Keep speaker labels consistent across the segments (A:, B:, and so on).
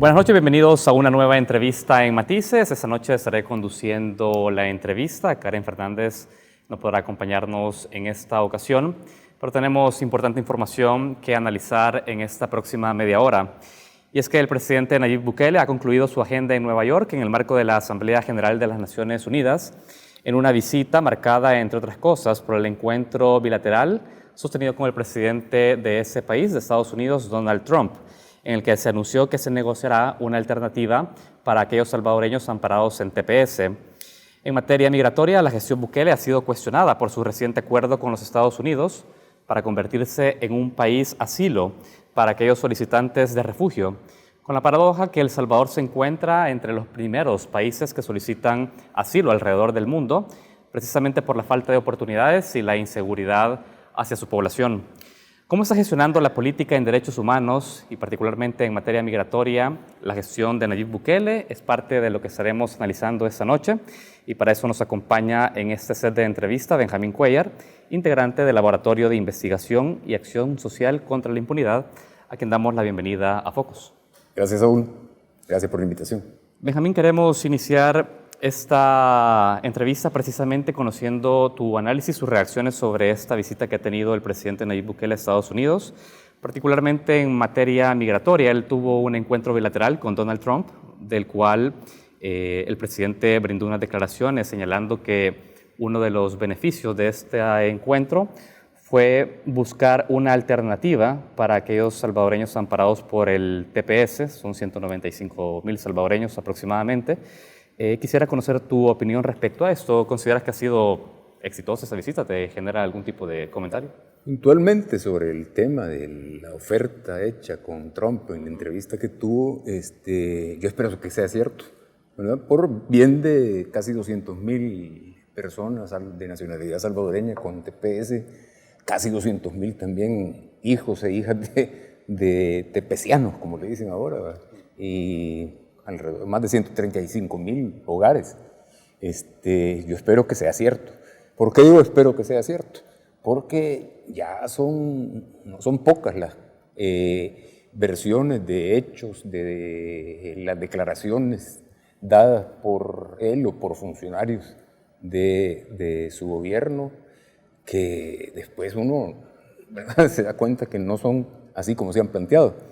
A: Buenas noches, bienvenidos a una nueva entrevista en Matices. Esta noche estaré conduciendo la entrevista. Karen Fernández no podrá acompañarnos en esta ocasión, pero tenemos importante información que analizar en esta próxima media hora. Y es que el presidente Nayib Bukele ha concluido su agenda en Nueva York en el marco de la Asamblea General de las Naciones Unidas, en una visita marcada, entre otras cosas, por el encuentro bilateral sostenido con el presidente de ese país, de Estados Unidos, Donald Trump, en el que se anunció que se negociará una alternativa para aquellos salvadoreños amparados en TPS. En materia migratoria, la gestión Bukele ha sido cuestionada por su reciente acuerdo con los Estados Unidos para convertirse en un país asilo para aquellos solicitantes de refugio, con la paradoja que El Salvador se encuentra entre los primeros países que solicitan asilo alrededor del mundo, precisamente por la falta de oportunidades y la inseguridad hacia su población. ¿Cómo está gestionando la política en derechos humanos y particularmente en materia migratoria la gestión de Nayib Bukele? Es parte de lo que estaremos analizando esta noche y para eso nos acompaña en este set de entrevista Benjamín Cuellar, integrante del Laboratorio de Investigación y Acción Social contra la Impunidad, a quien damos la bienvenida a Focus.
B: Gracias, Saúl. Gracias por la invitación.
A: Benjamín, queremos iniciar esta entrevista precisamente conociendo tu análisis, sus reacciones sobre esta visita que ha tenido el presidente Nayib Bukele a Estados Unidos, particularmente en materia migratoria. Él tuvo un encuentro bilateral con Donald Trump, del cual el presidente brindó unas declaraciones señalando que uno de los beneficios de este encuentro fue buscar una alternativa para aquellos salvadoreños amparados por el TPS, son 195,000 salvadoreños aproximadamente. Quisiera conocer tu opinión respecto a esto. ¿Consideras que ha sido exitosa esa visita? ¿Te genera algún tipo de comentario?
B: Puntualmente sobre el tema de la oferta hecha con Trump en la entrevista que tuvo, yo espero que sea cierto, ¿verdad? Por bien de casi 200,000 personas de nacionalidad salvadoreña con TPS, casi 200,000 también hijos e hijas de tepecianos, como le dicen ahora, ¿verdad? Y alrededor, más de 135,000 hogares. Yo espero que sea cierto. ¿Por qué digo espero que sea cierto? Porque ya no son pocas las versiones de hechos, de las declaraciones dadas por él o por funcionarios de su gobierno, que después uno, ¿verdad?, se da cuenta que no son así como se han planteado.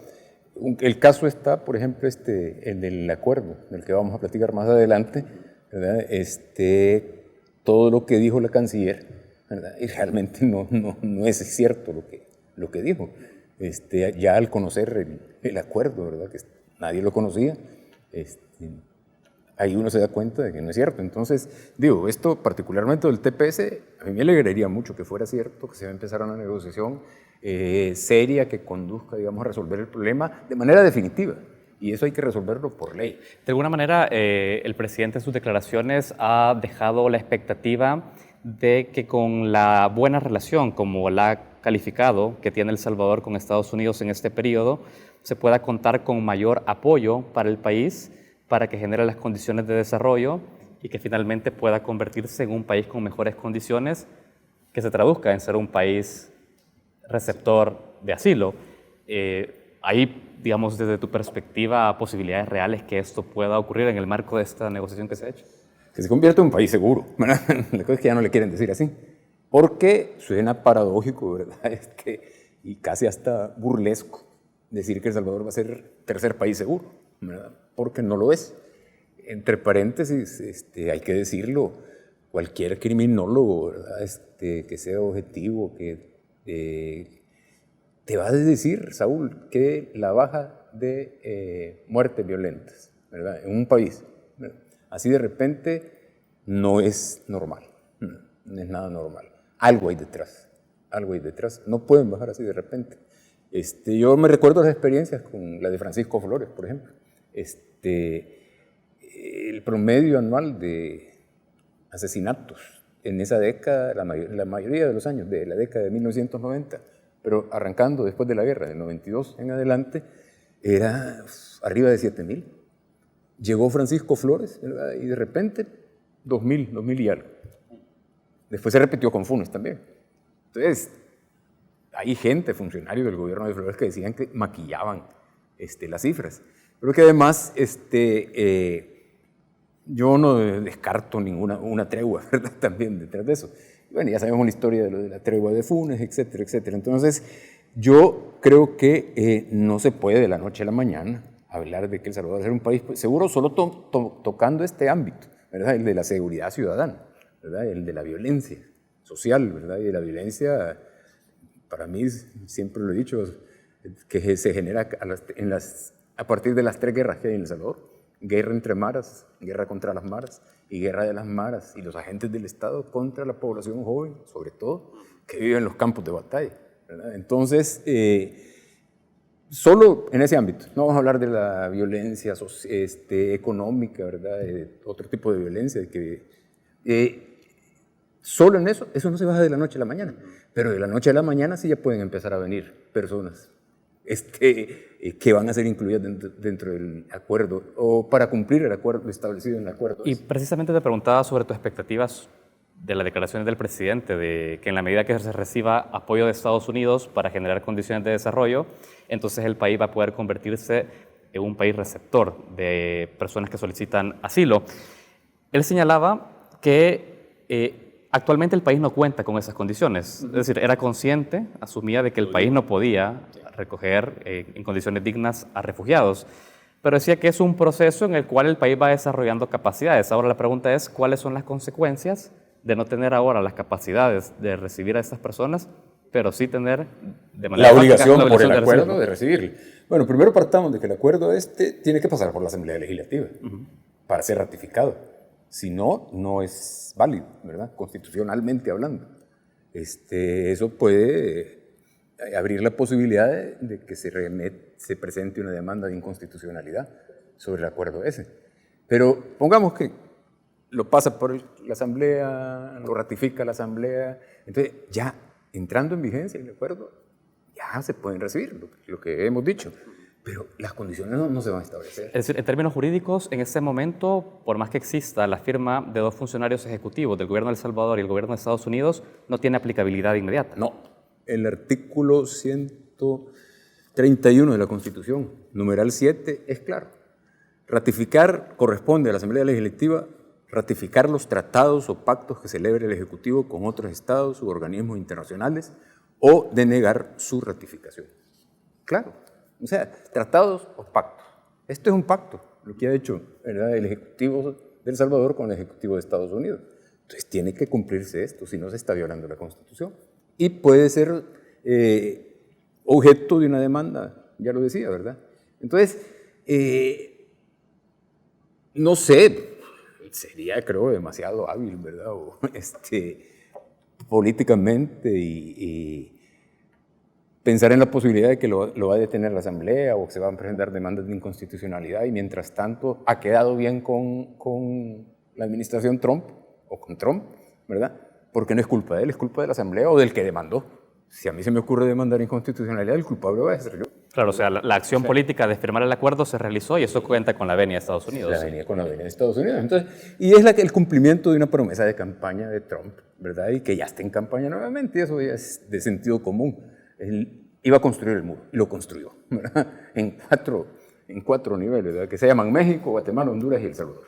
B: El caso está, por ejemplo, el del acuerdo, del que vamos a platicar más adelante, ¿verdad? Todo lo que dijo la canciller, ¿verdad? Y realmente no es cierto lo que dijo. Ya al conocer el acuerdo, ¿verdad?, que nadie lo conocía, ahí uno se da cuenta de que no es cierto. Entonces, digo, esto particularmente del TPS, a mí me alegraría mucho que fuera cierto, que se va a empezar una negociación seria que conduzca, digamos, a resolver el problema de manera definitiva. Y eso hay que resolverlo por ley.
A: De alguna manera, el presidente en sus declaraciones ha dejado la expectativa de que con la buena relación, como la ha calificado, que tiene El Salvador con Estados Unidos en este periodo, se pueda contar con mayor apoyo para el país, para que genere las condiciones de desarrollo y que finalmente pueda convertirse en un país con mejores condiciones, que se traduzca en ser un país receptor de asilo. Hay, digamos, desde tu perspectiva, posibilidades reales que esto pueda ocurrir en el marco de esta negociación que se ha hecho.
B: Que se convierta en un país seguro, ¿verdad? La cosa es que ya no le quieren decir así, porque suena paradójico, ¿verdad? Y casi hasta burlesco decir que El Salvador va a ser tercer país seguro, ¿verdad? Porque no lo es. Entre paréntesis, hay que decirlo, cualquier criminólogo, ¿verdad?, que sea objetivo, que te va a decir, Saúl, que la baja de muertes violentas, ¿verdad?, en un país, ¿verdad?, así de repente no es normal, no es nada normal. Algo hay detrás, no pueden bajar así de repente. Yo me recuerdo las experiencias con la de Francisco Flores, por ejemplo. El promedio anual de asesinatos en esa década, la mayoría de los años de la década de 1990, pero arrancando después de la guerra, del 92 en adelante, era arriba de 7,000. Llegó Francisco Flores, ¿verdad?, y de repente 2,000 y algo. Después se repitió con Funes también. Entonces, hay gente, funcionarios del gobierno de Flores, que decían que maquillaban las cifras. Pero que además yo no descarto una tregua, ¿verdad? También detrás de eso. Bueno, ya sabemos la historia de lo de la tregua de Funes, etcétera, etcétera. Entonces, yo creo que no se puede de la noche a la mañana hablar de que El Salvador es un país seguro solo tocando este ámbito, ¿verdad? El de la seguridad ciudadana, ¿verdad? El de la violencia social, ¿verdad? Y de la violencia, para mí, siempre lo he dicho, que se genera a partir de las 3 guerras que hay en El Salvador. Guerra entre maras, guerra contra las maras y guerra de las maras y los agentes del Estado contra la población joven, sobre todo, que vive en los campos de batalla, ¿verdad? Entonces, solo en ese ámbito, no vamos a hablar de la violencia económica, ¿verdad? Otro tipo de violencia, solo en eso no se baja de la noche a la mañana, pero de la noche a la mañana sí ya pueden empezar a venir personas que van a ser incluidas dentro del acuerdo o para cumplir el acuerdo establecido en el acuerdo.
A: Y precisamente te preguntaba sobre tus expectativas de las declaraciones del presidente, de que en la medida que se reciba apoyo de Estados Unidos para generar condiciones de desarrollo, entonces el país va a poder convertirse en un país receptor de personas que solicitan asilo. Él señalaba que actualmente el país no cuenta con esas condiciones, es decir, era consciente, asumía de que el país no podía recoger en condiciones dignas a refugiados, pero decía que es un proceso en el cual el país va desarrollando capacidades. Ahora la pregunta es, ¿cuáles son las consecuencias de no tener ahora las capacidades de recibir a estas personas, pero sí tener de manera
B: la obligación por el acuerdo
A: de
B: de recibirlo? Bueno, primero partamos de que el acuerdo tiene que pasar por la Asamblea Legislativa para ser ratificado. Si no, no es válido, ¿verdad? Constitucionalmente hablando. Eso puede abrir la posibilidad de que se presente una demanda de inconstitucionalidad sobre el acuerdo ese. Pero pongamos que lo pasa por la Asamblea, lo ratifica la Asamblea, entonces ya entrando en vigencia el acuerdo, ya se pueden recibir lo que hemos dicho. Pero las condiciones no se van a establecer.
A: Es decir, en términos jurídicos, en este momento, por más que exista la firma de 2 funcionarios ejecutivos del gobierno de El Salvador y el gobierno de Estados Unidos, no tiene aplicabilidad inmediata.
B: No. El artículo 131 de la Constitución, numeral 7, es claro. Ratificar corresponde a la Asamblea Legislativa ratificar los tratados o pactos que celebre el Ejecutivo con otros estados u organismos internacionales o denegar su ratificación. Claro. O sea, tratados o pactos. Esto es un pacto, lo que ha hecho, ¿verdad?, el Ejecutivo de El Salvador con el Ejecutivo de Estados Unidos. Entonces tiene que cumplirse esto, si no se está violando la Constitución. Y puede ser objeto de una demanda, ya lo decía, ¿verdad? Entonces, no sé, sería, creo, demasiado hábil, ¿verdad? Políticamente y pensar en la posibilidad de que lo va a detener la Asamblea o que se van a presentar demandas de inconstitucionalidad y mientras tanto ha quedado bien con la administración Trump o con Trump, ¿verdad? Porque no es culpa de él, es culpa de la Asamblea o del que demandó. Si a mí se me ocurre demandar inconstitucionalidad, el culpable va a ser yo.
A: Claro, o sea, la acción política de firmar el acuerdo se realizó y eso cuenta con la venia de Estados Unidos.
B: La venia con la venia de Estados Unidos. Entonces, y es el cumplimiento de una promesa de campaña de Trump, ¿verdad? Y que ya está en campaña nuevamente, y eso ya es de sentido común. Él iba a construir el muro y lo construyó, ¿verdad? En cuatro niveles, ¿verdad? Que se llaman México, Guatemala, Honduras y El Salvador.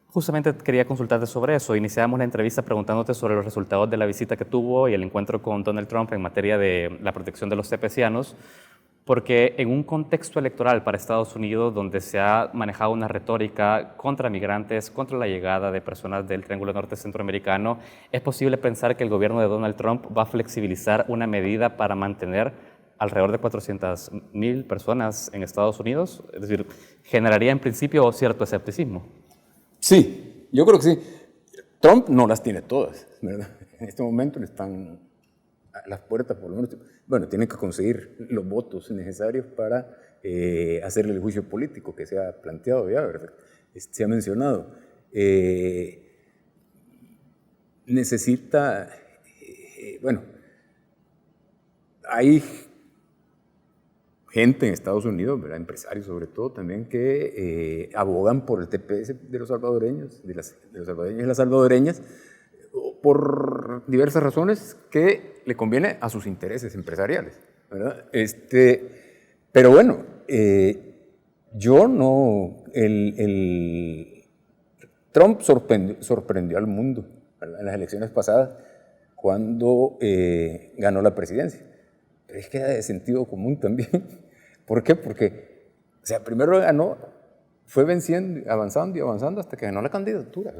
A: Justamente quería consultarte sobre eso. Iniciamos la entrevista preguntándote sobre los resultados de la visita que tuvo y el encuentro con Donald Trump en materia de la protección de los cepesianos, porque en un contexto electoral para Estados Unidos donde se ha manejado una retórica contra migrantes, contra la llegada de personas del Triángulo Norte Centroamericano, ¿es posible pensar que el gobierno de Donald Trump va a flexibilizar una medida para mantener alrededor de 400,000 personas en Estados Unidos? Es decir, ¿generaría en principio cierto escepticismo?
B: Sí, yo creo que sí. Trump no las tiene todas, ¿verdad? En este momento le están a las puertas, por lo menos. Bueno, tienen que conseguir los votos necesarios para hacerle el juicio político que se ha planteado ya, ¿verdad? Se ha mencionado. Necesita, bueno, hay gente en Estados Unidos, ¿verdad?, empresarios sobre todo también, que abogan por el TPS de los salvadoreños, de los salvadoreños y las salvadoreñas, por diversas razones que le conviene a sus intereses empresariales, ¿verdad? Pero bueno, Yo no, Trump sorprendió al mundo, ¿verdad?, en las elecciones pasadas cuando ganó la presidencia. Pero es que era de sentido común también. ¿Por qué? Porque, o sea, primero ganó, fue venciendo, avanzando y avanzando hasta que ganó la candidatura.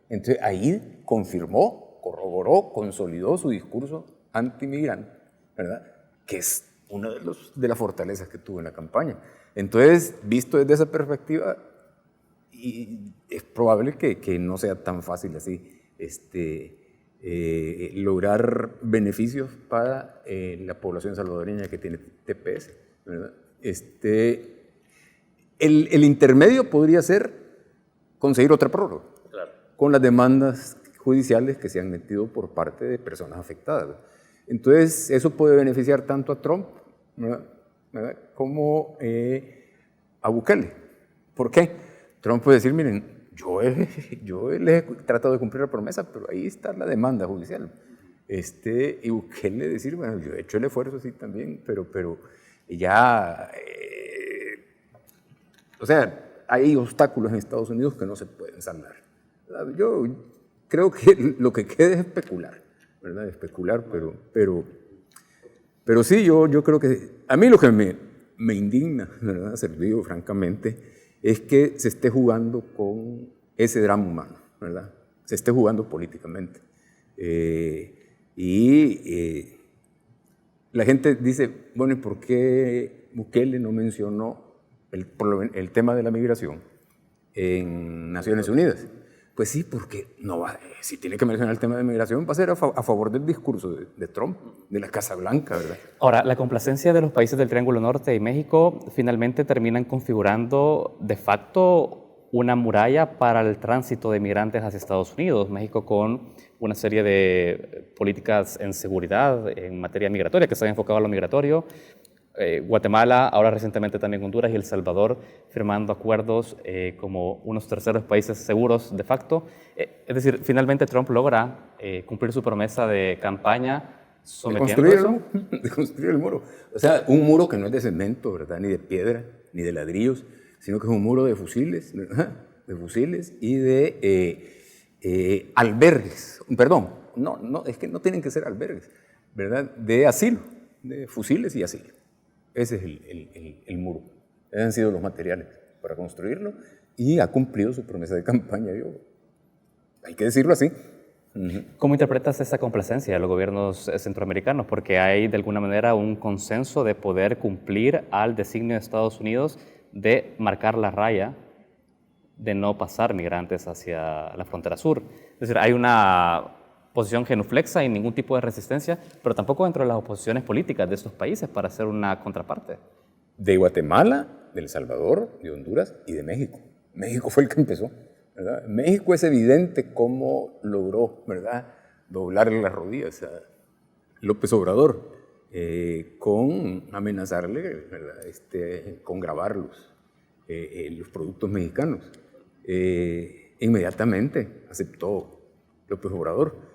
B: Entonces ahí confirmó, corroboró, consolidó su discurso antimigrante, ¿verdad?, que es una de las fortalezas que tuvo en la campaña. Entonces, visto desde esa perspectiva, y es probable que no sea tan fácil así lograr beneficios para la población salvadoreña que tiene TPS, ¿verdad? El intermedio podría ser conseguir otra prórroga, claro, con las demandas judiciales que se han metido por parte de personas afectadas. Entonces, eso puede beneficiar tanto a Trump, ¿verdad?, como a Bukele. ¿Por qué? Trump puede decir, miren, yo les he tratado de cumplir la promesa, pero ahí está la demanda judicial. Y Bukele decir, bueno, yo he hecho el esfuerzo, sí, también, pero ya, o sea, hay obstáculos en Estados Unidos que no se pueden saldar. Yo creo que lo que queda es especular, ¿verdad? Especular, pero sí, yo creo que a mí lo que me indigna, ¿verdad?, se lo digo francamente, es que se esté jugando con ese drama humano, ¿verdad? Se esté jugando políticamente. La gente dice, bueno, ¿y por qué Bukele no mencionó el tema de la migración en Naciones Unidas? Pues sí, porque no va, si tiene que mencionar el tema de migración, va a ser a favor del discurso de Trump, de la Casa Blanca, ¿verdad?
A: Ahora, la complacencia de los países del Triángulo Norte y México finalmente terminan configurando de facto una muralla para el tránsito de migrantes hacia Estados Unidos. México con una serie de políticas en seguridad, en materia migratoria, que se han enfocado a lo migratorio. Guatemala, ahora recientemente también Honduras y El Salvador firmando acuerdos como unos terceros países seguros de facto. Es decir, finalmente Trump logra cumplir su promesa de campaña
B: de construir el muro. O sea, un muro que no es de cemento, ¿verdad?, ni de piedra, ni de ladrillos, sino que es un muro de fusiles, ¿verdad?, de fusiles y de albergues. Perdón, no, es que no tienen que ser albergues, ¿verdad?, de asilo, de fusiles y asilo. Ese es el muro. Esos han sido los materiales para construirlo y ha cumplido su promesa de campaña. Hay que decirlo así.
A: ¿Cómo interpretas esa complacencia de los gobiernos centroamericanos? Porque hay de alguna manera un consenso de poder cumplir al designio de Estados Unidos de marcar la raya de no pasar migrantes hacia la frontera sur. Es decir, hay una posición genuflexa y ningún tipo de resistencia, pero tampoco dentro de las oposiciones políticas de estos países para hacer una contraparte.
B: De Guatemala, de El Salvador, de Honduras y de México. México fue el que empezó, ¿verdad? México es evidente cómo logró, ¿verdad?, doblarle las rodillas a López Obrador con amenazarle, ¿verdad?, con grabar los productos mexicanos. Inmediatamente aceptó López Obrador.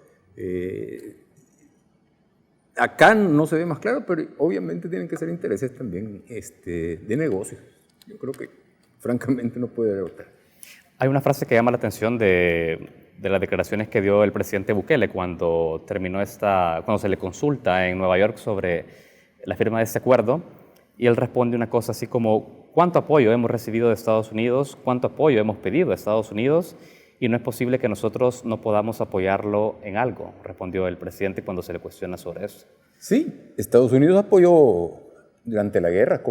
B: Acá no se ve más claro, pero obviamente tienen que ser intereses también de negocios. Yo creo que francamente no puede haber otra.
A: Hay una frase que llama la atención de las declaraciones que dio el presidente Bukele cuando cuando se le consulta en Nueva York sobre la firma de este acuerdo, y él responde una cosa así como: ¿cuánto apoyo hemos recibido de Estados Unidos? ¿Cuánto apoyo hemos pedido de Estados Unidos? Y no es posible que nosotros no podamos apoyarlo en algo, respondió el presidente cuando se le cuestiona sobre eso.
B: Sí, Estados Unidos apoyó durante la guerra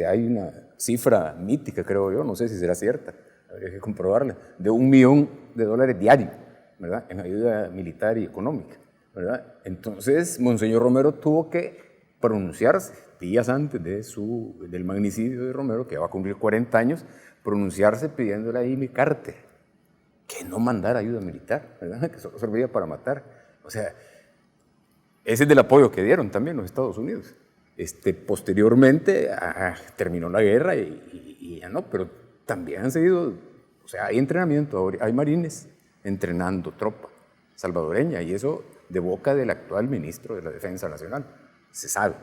B: hay una cifra mítica, creo yo, no sé si será cierta, habría que comprobarla, de $1 millón diario, ¿verdad?, en ayuda militar y económica, ¿verdad? Entonces, Monseñor Romero tuvo que pronunciarse días antes del magnicidio de Romero, que va a cumplir 40 años, pronunciarse pidiéndole a Jimmy Carter que no mandara ayuda militar, ¿verdad?, que solo servía para matar. O sea, ese es del apoyo que dieron también los Estados Unidos. Posteriormente terminó la guerra y ya no, pero también han seguido, o sea, hay entrenamiento, hay marines entrenando tropa salvadoreña, y eso de boca del actual ministro de la Defensa Nacional, se sabe.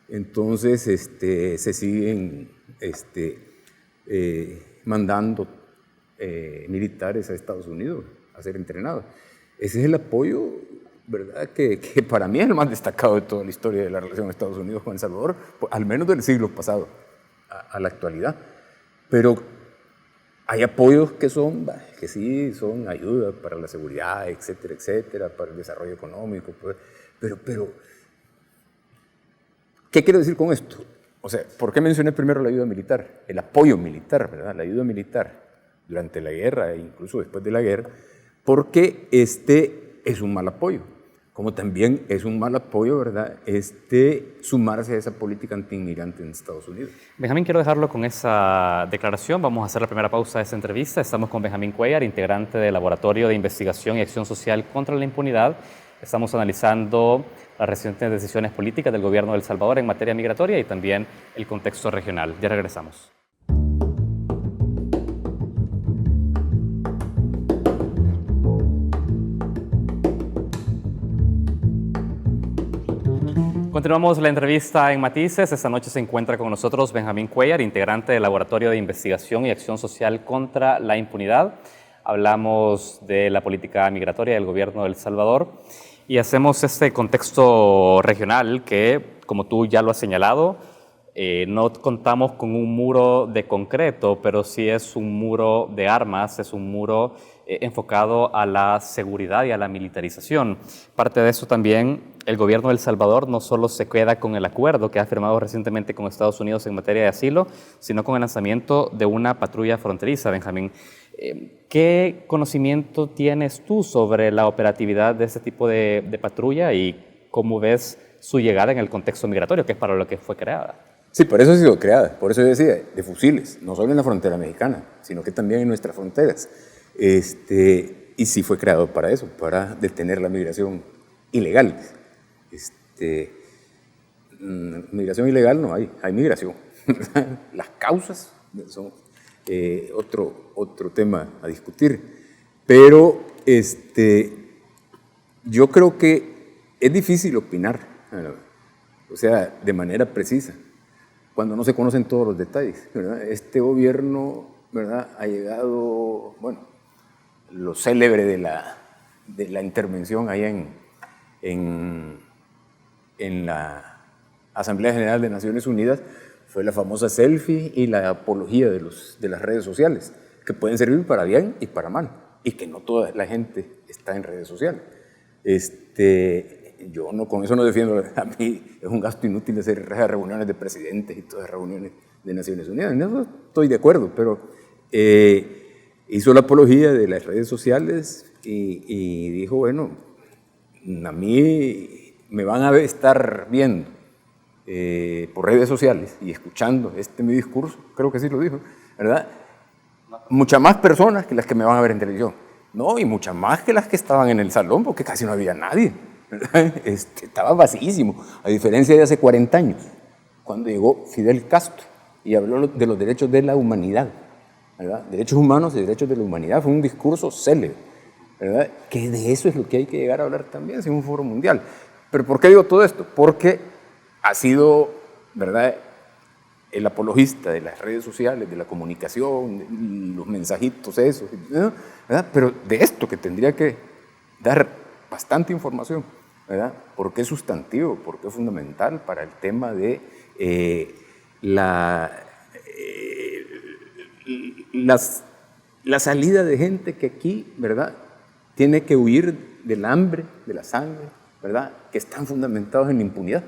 B: Entonces se siguen mandando militares a Estados Unidos a ser entrenados. Ese es el apoyo, ¿verdad?, que para mí es el más destacado de toda la historia de la relación de Estados Unidos con El Salvador, al menos del siglo pasado a la actualidad. Pero hay apoyos que sí son ayuda para la seguridad, etcétera, etcétera, para el desarrollo económico, pues, pero ¿qué quiero decir con esto? O sea, ¿por qué mencioné primero la ayuda militar? El apoyo militar, ¿verdad? La ayuda militar durante la guerra e incluso después de la guerra, porque es un mal apoyo, como también es un mal apoyo, ¿verdad?, sumarse a esa política anti-inmigrante en Estados Unidos.
A: Benjamín, quiero dejarlo con esa declaración. Vamos a hacer la primera pausa de esta entrevista. Estamos con Benjamín Cuellar, integrante del Laboratorio de Investigación y Acción Social contra la Impunidad. Estamos analizando las recientes decisiones políticas del gobierno de El Salvador en materia migratoria y también el contexto regional. Ya regresamos. Continuamos la entrevista en Matices. Esta noche se encuentra con nosotros Benjamín Cuellar, integrante del Laboratorio de Investigación y Acción Social contra la Impunidad. Hablamos de la política migratoria del gobierno de El Salvador y hacemos este contexto regional que, como tú ya lo has señalado, no contamos con un muro de concreto, pero sí es un muro de armas, es un muro enfocado a la seguridad y a la militarización. Parte de eso también, el gobierno de El Salvador no solo se queda con el acuerdo que ha firmado recientemente con Estados Unidos en materia de asilo, sino con el lanzamiento de una patrulla fronteriza. Benjamín, ¿qué conocimiento tienes tú sobre la operatividad de este tipo de patrulla y cómo ves su llegada en el contexto migratorio, que es para lo que fue creada?
B: Sí, por eso ha sido creada, por eso yo decía, de fusiles, no solo en la frontera mexicana, sino que también en nuestras fronteras. Y sí fue creado para eso, para detener la migración ilegal. Migración ilegal no hay migración. Las causas son otro tema a discutir. Pero yo creo que es difícil opinar, o sea, de manera precisa, cuando no se conocen todos los detalles, ¿verdad? Este gobierno, ¿verdad?, ha llegado, bueno, lo célebre de la intervención allá en la Asamblea General de Naciones Unidas fue la famosa selfie y la apología de las redes sociales, que pueden servir para bien y para mal, y que no toda la gente está en redes sociales. Yo con eso no defiendo, a mí es un gasto inútil hacer reuniones de presidentes y todas reuniones de Naciones Unidas, en eso estoy de acuerdo, pero hizo la apología de las redes sociales y dijo, bueno, a mí me van a estar viendo por redes sociales y escuchando mi discurso, creo que sí lo dijo, ¿verdad? Muchas más personas que las que me van a ver en televisión, no, y muchas más que las que estaban en el salón, porque casi no había nadie, ¿verdad? Estaba vacíísimo, a diferencia de hace 40 años, cuando llegó Fidel Castro y habló de los derechos de la humanidad, ¿verdad? Derechos humanos y derechos de la humanidad, fue un discurso célebre, ¿verdad? Que de eso es lo que hay que llegar a hablar también en un foro mundial. ¿Pero por qué digo todo esto? Porque ha sido, ¿verdad?, el apologista de las redes sociales, de la comunicación, los mensajitos esos, ¿verdad? Pero de esto que tendría que dar bastante información, ¿verdad? Porque es sustantivo, porque es fundamental para el tema de la salida de gente que aquí, ¿verdad?, tiene que huir del hambre, de la sangre, ¿verdad?, que están fundamentados en la impunidad,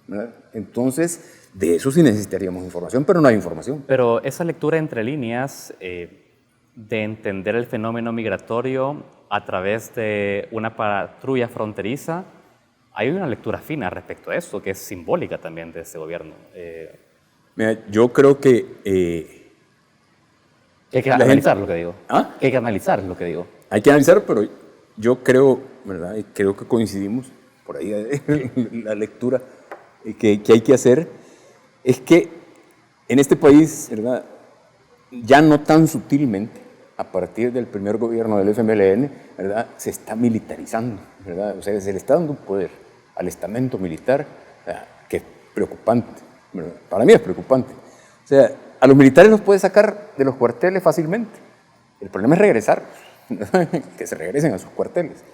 B: ¿verdad? Entonces, de eso sí necesitaríamos información, pero no hay información.
A: Pero esa lectura entre líneas de entender el fenómeno migratorio a través de una patrulla fronteriza, hay una lectura fina respecto a eso, que es simbólica también de este gobierno.
B: Mira, yo creo que
A: hay que analizar lo que digo.
B: ¿Ah?
A: Que hay que analizar lo que digo.
B: Hay que analizar, pero yo creo, ¿verdad?, y creo que coincidimos por ahí la lectura que hay que hacer, es que en este país, ¿verdad?, ya no tan sutilmente, a partir del primer gobierno del FMLN, ¿verdad?, se está militarizando, ¿verdad? O sea, se le está dando poder al estamento militar, ¿verdad?, que preocupante, ¿verdad? Para mí es preocupante. O sea, a los militares los puede sacar de los cuarteles fácilmente. El problema es regresar, que se regresen a sus cuarteles.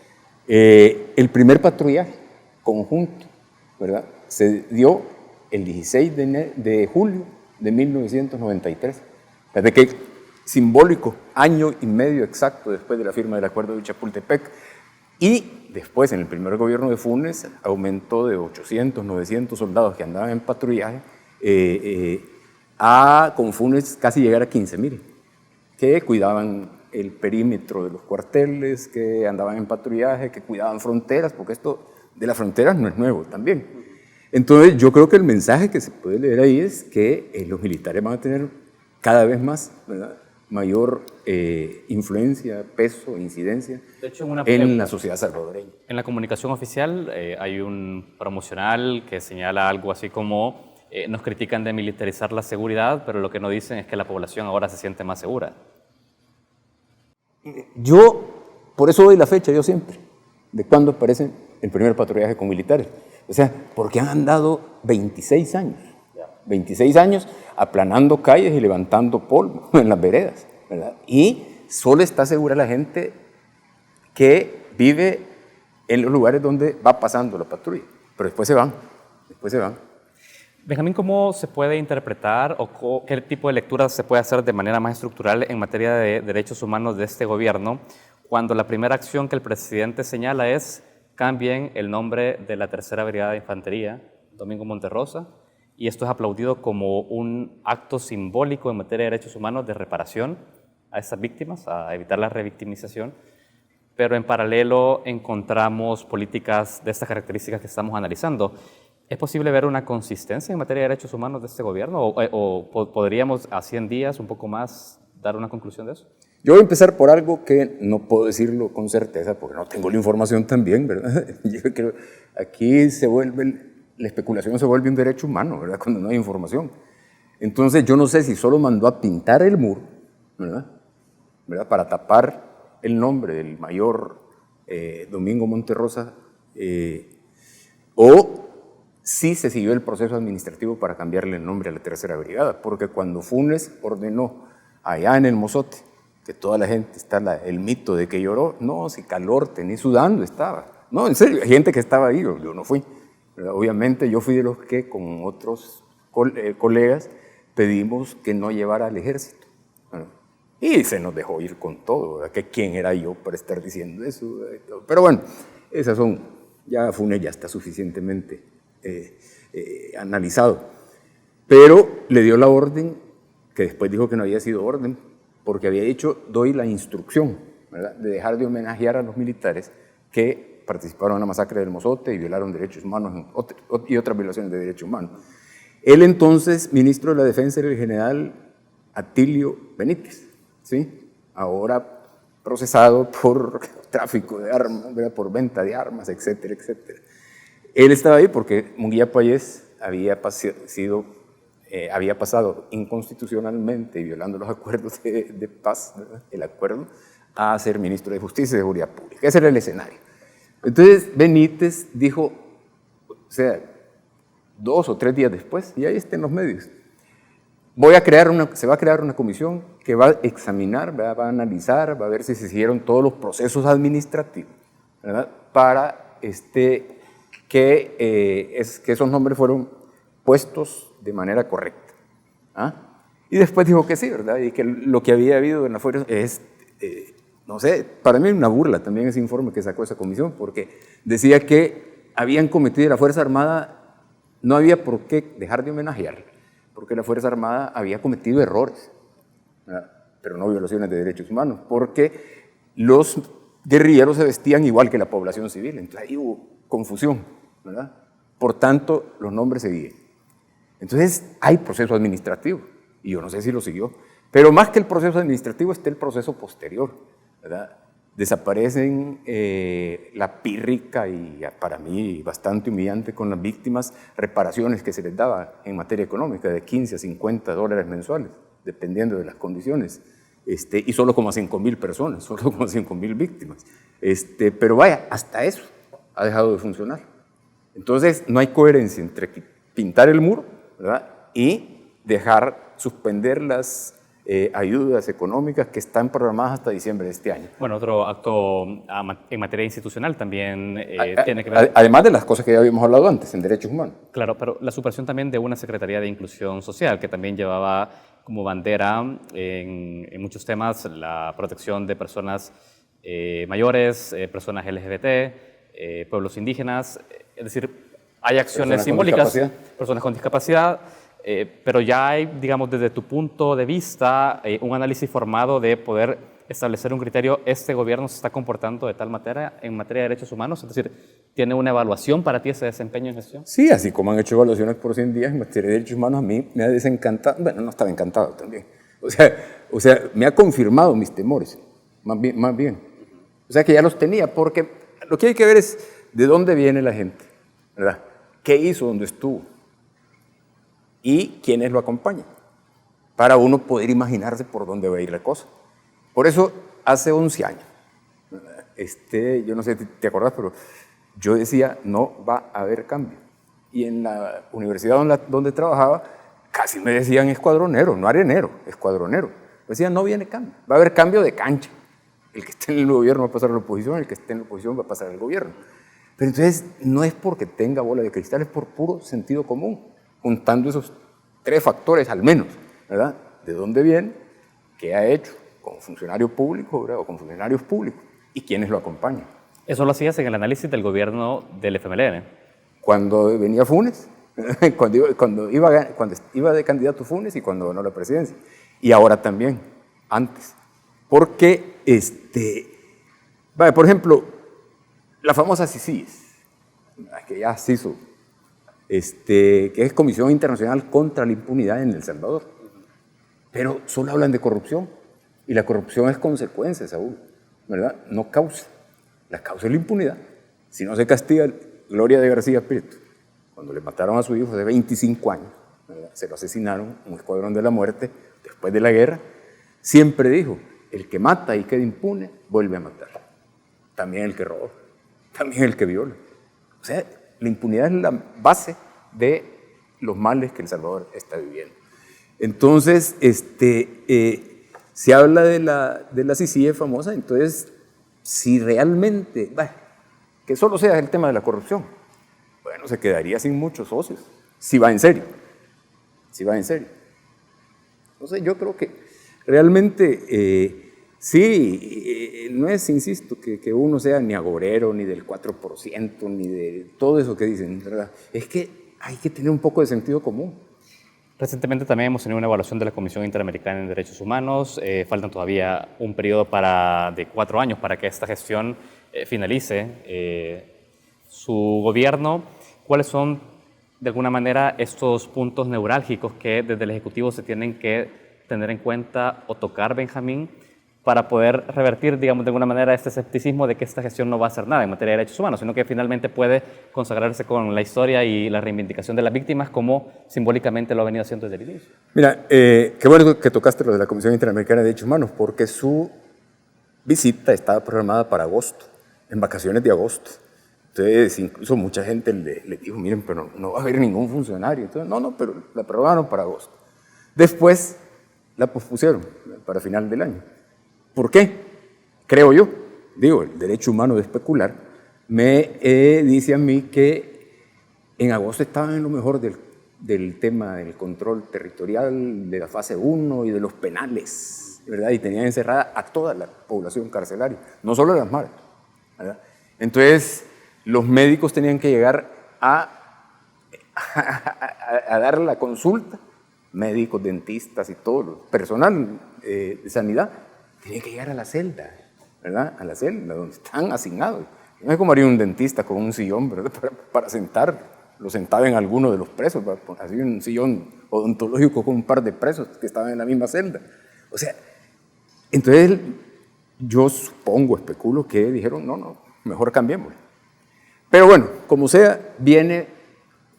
B: El primer patrullaje conjunto, ¿verdad?, se dio el 16 de julio de 1993. Desde que, simbólico, año y medio exacto después de la firma del acuerdo de Chapultepec, y después, en el primer gobierno de Funes, aumentó de 800, 900 soldados que andaban en patrullaje a, con Funes, casi llegar a 15,000, que cuidaban el perímetro de los cuarteles, que andaban en patrullaje, que cuidaban fronteras, porque esto de las fronteras no es nuevo también. Entonces, yo creo que el mensaje que se puede leer ahí es que los militares van a tener cada vez más, ¿verdad?, mayor influencia, peso, incidencia de hecho, en la sociedad salvadoreña.
A: En la comunicación oficial hay un promocional que señala algo así como nos critican de militarizar la seguridad, pero lo que no dicen es que la población ahora se siente más segura.
B: Yo, por eso doy la fecha, yo siempre, de cuándo aparece el primer patrullaje con militares. O sea, porque han andado 26 años. 26 años aplanando calles y levantando polvo en las veredas, ¿verdad? Y solo está segura la gente que vive en los lugares donde va pasando la patrulla, pero después se van.
A: Benjamín, ¿cómo se puede interpretar o qué tipo de lectura se puede hacer de manera más estructural en materia de derechos humanos de este gobierno cuando la primera acción que el presidente señala es cambien el nombre de la Tercera Brigada de Infantería, Domingo Monterrosa, y esto es aplaudido como un acto simbólico en materia de derechos humanos de reparación a estas víctimas, a evitar la revictimización, pero en paralelo encontramos políticas de estas características que estamos analizando. ¿Es posible ver una consistencia en materia de derechos humanos de este gobierno o podríamos a 100 días, un poco más, dar una conclusión de eso?
B: Yo voy a empezar por algo que no puedo decirlo con certeza porque no tengo la información también, ¿verdad? Yo creo aquí la especulación se vuelve un derecho humano, ¿verdad?, cuando no hay información. Entonces yo no sé si solo mandó a pintar el muro, ¿verdad? Para tapar el nombre del mayor Domingo Monterrosa, o si se siguió el proceso administrativo para cambiarle el nombre a la Tercera Brigada, porque cuando Funes ordenó allá en el Mozote que toda la gente está el mito de que lloró, no, si calor ni sudando estaba. No, en serio, hay gente que estaba ahí, yo no fui. Obviamente yo fui de los que con otros colegas pedimos que no llevara al ejército. Y se nos dejó ir con todo, ¿verdad? Que quién era yo para estar diciendo eso. Pero bueno, esas son, ya Funes ya está suficientemente analizado. Pero le dio la orden, que después dijo que no había sido orden, porque había dicho, doy la instrucción, ¿verdad?, de dejar de homenajear a los militares que participaron en la masacre del Mozote y violaron derechos humanos y otras violaciones de derechos humanos. Él entonces, ministro de la Defensa, era el general Atilio Benítez, ¿sí?, ahora procesado por tráfico de armas, ¿verdad?, por venta de armas, etcétera, etcétera. Él estaba ahí porque Munguía Payés había pasado inconstitucionalmente y violando los acuerdos de paz, ¿verdad?, el acuerdo, a ser ministro de Justicia y Seguridad Pública. Ese era el escenario. Entonces Benítez dijo, o sea, 2 o 3 días después, y ahí está en los medios, se va a crear una comisión que va a examinar, va a analizar, va a ver si se siguieron todos los procesos administrativos, ¿verdad?, para que esos nombres fueron puestos de manera correcta. Y después dijo que sí, ¿verdad?, y que lo que había habido en la fuerza es, no sé, para mí una burla también ese informe que sacó esa comisión, porque decía que habían cometido la Fuerza Armada, no había por qué dejar de homenajearla, porque la Fuerza Armada había cometido errores, ¿verdad?, pero no violaciones de derechos humanos, porque los guerrilleros se vestían igual que la población civil, entonces ahí hubo confusión, ¿verdad? Por tanto, los nombres seguían. Entonces, hay proceso administrativo, y yo no sé si lo siguió, pero más que el proceso administrativo está el proceso posterior, ¿verdad? Desaparecen la pírrica y para mí bastante humillante con las víctimas reparaciones que se les daba en materia económica de $15 a $50 mensuales, dependiendo de las condiciones, y solo como a 5,000 personas, solo como a 5,000 víctimas. Pero vaya, hasta eso ha dejado de funcionar. Entonces, no hay coherencia entre pintar el muro, ¿verdad? Y dejar suspender las ayudas económicas que están programadas hasta diciembre de este año.
A: Bueno, otro acto en materia institucional también tiene que ver...
B: Además de las cosas que ya habíamos hablado antes, en derechos humanos.
A: Claro, pero la supresión también de una Secretaría de Inclusión Social, que también llevaba como bandera en muchos temas la protección de personas mayores, personas LGBT, pueblos indígenas, es decir, hay acciones simbólicas, personas con discapacidad, pero ya hay, digamos, desde tu punto de vista, un análisis formado de poder establecer un criterio, este gobierno se está comportando de tal materia, en materia de derechos humanos, es decir, ¿tiene una evaluación para ti ese desempeño en gestión?
B: Sí, así como han hecho evaluaciones por 100 días en materia de derechos humanos, a mí me ha desencantado, bueno, no estaba encantado también, o sea, me ha confirmado mis temores, más bien. O sea que ya los tenía, porque lo que hay que ver es de dónde viene la gente, ¿verdad? ¿Qué hizo donde estuvo? Y quiénes lo acompañan, para uno poder imaginarse por dónde va a ir la cosa. Por eso, hace 11 años, yo no sé si te acordás, pero yo decía, no va a haber cambio. Y en la universidad donde trabajaba, casi me decían escuadronero, no arenero, escuadronero. Me decían, no viene cambio, va a haber cambio de cancha. El que esté en el gobierno va a pasar a la oposición, el que esté en la oposición va a pasar al gobierno. Pero entonces, no es porque tenga bola de cristal, es por puro sentido común, juntando esos 3 factores al menos, ¿verdad? ¿De dónde viene? ¿Qué ha hecho como funcionario público, ¿verdad? O con funcionarios públicos? ¿Y quiénes lo acompañan?
A: Eso lo hacías en el análisis del gobierno del FMLN.
B: Cuando venía Funes, cuando iba de candidato Funes y cuando ganó la presidencia. Y ahora también, antes. Porque, por ejemplo, la famosa CICIS, que ya se hizo, que es Comisión Internacional contra la Impunidad en El Salvador. Pero solo hablan de corrupción. Y la corrupción es consecuencia, Saúl, ¿verdad? No causa. La causa es la impunidad. Si no se castiga, Gloria de García Prieto, cuando le mataron a su hijo de 25 años, ¿verdad? Se lo asesinaron, un escuadrón de la muerte, después de la guerra, siempre dijo, el que mata y queda impune, vuelve a matar. También el que roba, también el que viola. O sea, la impunidad es la base de los males que El Salvador está viviendo. Entonces, se habla de la CICIE famosa, entonces, si realmente, que solo sea el tema de la corrupción, bueno, se quedaría sin muchos socios, si va en serio, Entonces, yo creo que realmente, sí, no es, insisto, que uno sea ni agorero, ni del 4%, ni de todo eso que dicen, ¿verdad? Es que hay que tener un poco de sentido común.
A: Recientemente también hemos tenido una evaluación de la Comisión Interamericana en Derechos Humanos. Faltan todavía un periodo de 4 años para que esta gestión finalice su gobierno. ¿Cuáles son, de alguna manera, estos puntos neurálgicos que desde el Ejecutivo se tienen que tener en cuenta o tocar, Benjamín, para poder revertir, digamos, de alguna manera este escepticismo de que esta gestión no va a hacer nada en materia de derechos humanos, sino que finalmente puede consagrarse con la historia y la reivindicación de las víctimas como simbólicamente lo ha venido haciendo desde el inicio?
B: Mira, qué bueno que tocaste lo de la Comisión Interamericana de Derechos Humanos, porque su visita estaba programada para agosto, en vacaciones de agosto. Entonces, incluso mucha gente le dijo, miren, pero no va a haber ningún funcionario. Entonces, no, pero la programaron para agosto. Después la pospusieron para final del año. ¿Por qué? Creo yo, el derecho humano de especular, me dice a mí que en agosto estaban en lo mejor del tema del control territorial, de la fase 1 y de los penales, ¿verdad? Y tenían encerrada a toda la población carcelaria, no solo a las madres, ¿verdad? Entonces, los médicos tenían que llegar a dar la consulta, médicos, dentistas y todo, el personal de sanidad, tenían que llegar a la celda, ¿verdad? A la celda donde están asignados. No es como haría un dentista con un sillón, ¿verdad? Para sentar, lo sentaba en alguno de los presos, así un sillón odontológico con un par de presos que estaban en la misma celda. O sea, entonces yo supongo, especulo que dijeron, no, mejor cambiémoslo. Pero bueno, como sea, viene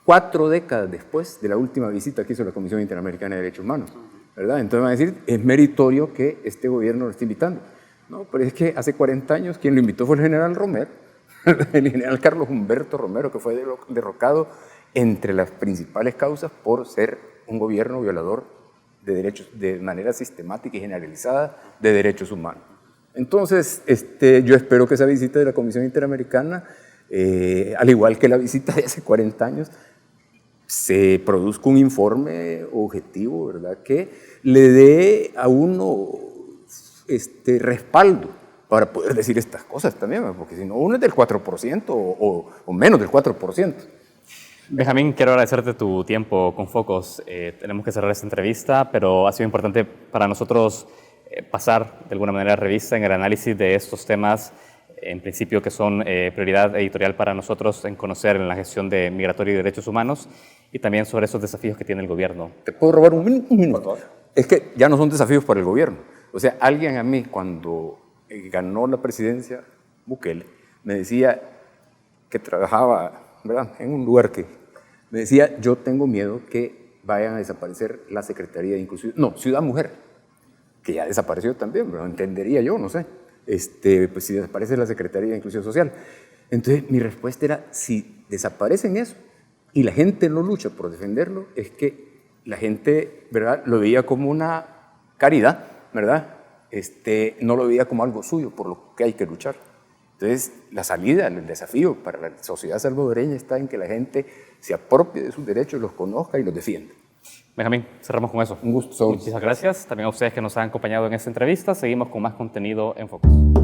B: 4 décadas después de la última visita que hizo la Comisión Interamericana de Derechos Humanos, ¿verdad? Entonces van a decir, es meritorio que este gobierno lo esté invitando. No, pero es que hace 40 años quien lo invitó fue el general Romero, el general Carlos Humberto Romero, que fue derrocado entre las principales causas por ser un gobierno violador de derechos, de manera sistemática y generalizada, de derechos humanos. Entonces, yo espero que esa visita de la Comisión Interamericana, al igual que la visita de hace 40 años, se produzca un informe objetivo, ¿verdad?, que le dé a uno respaldo para poder decir estas cosas también, porque si no, uno es del 4% o menos del 4%.
A: Benjamín, quiero agradecerte tu tiempo con Focos. Tenemos que cerrar esta entrevista, pero ha sido importante para nosotros pasar de alguna manera revista en el análisis de estos temas, en principio que son prioridad editorial para nosotros en conocer en la gestión de migratoria y derechos humanos, y también sobre esos desafíos que tiene el gobierno.
B: ¿Te puedo robar un minuto? Es que ya no son desafíos para el gobierno. O sea, alguien a mí cuando ganó la presidencia, Bukele, me decía que trabajaba, ¿verdad?, en un lugar que me decía, yo tengo miedo que vayan a desaparecer la Secretaría de Inclusión, no, Ciudad Mujer, que ya desapareció también, pero entendería yo, no sé, pues si desaparece la Secretaría de Inclusión Social. Entonces mi respuesta era, si desaparecen eso y la gente no lucha por defenderlo, es que la gente, ¿verdad?, lo veía como una caridad, ¿verdad?, no lo veía como algo suyo por lo que hay que luchar. Entonces, la salida, el desafío para la sociedad salvadoreña está en que la gente se apropie de sus derechos, los conozca y los defienda.
A: Benjamín, cerramos con eso.
B: Un gusto.
A: Muchas gracias. También a ustedes que nos han acompañado en esta entrevista. Seguimos con más contenido en Focus.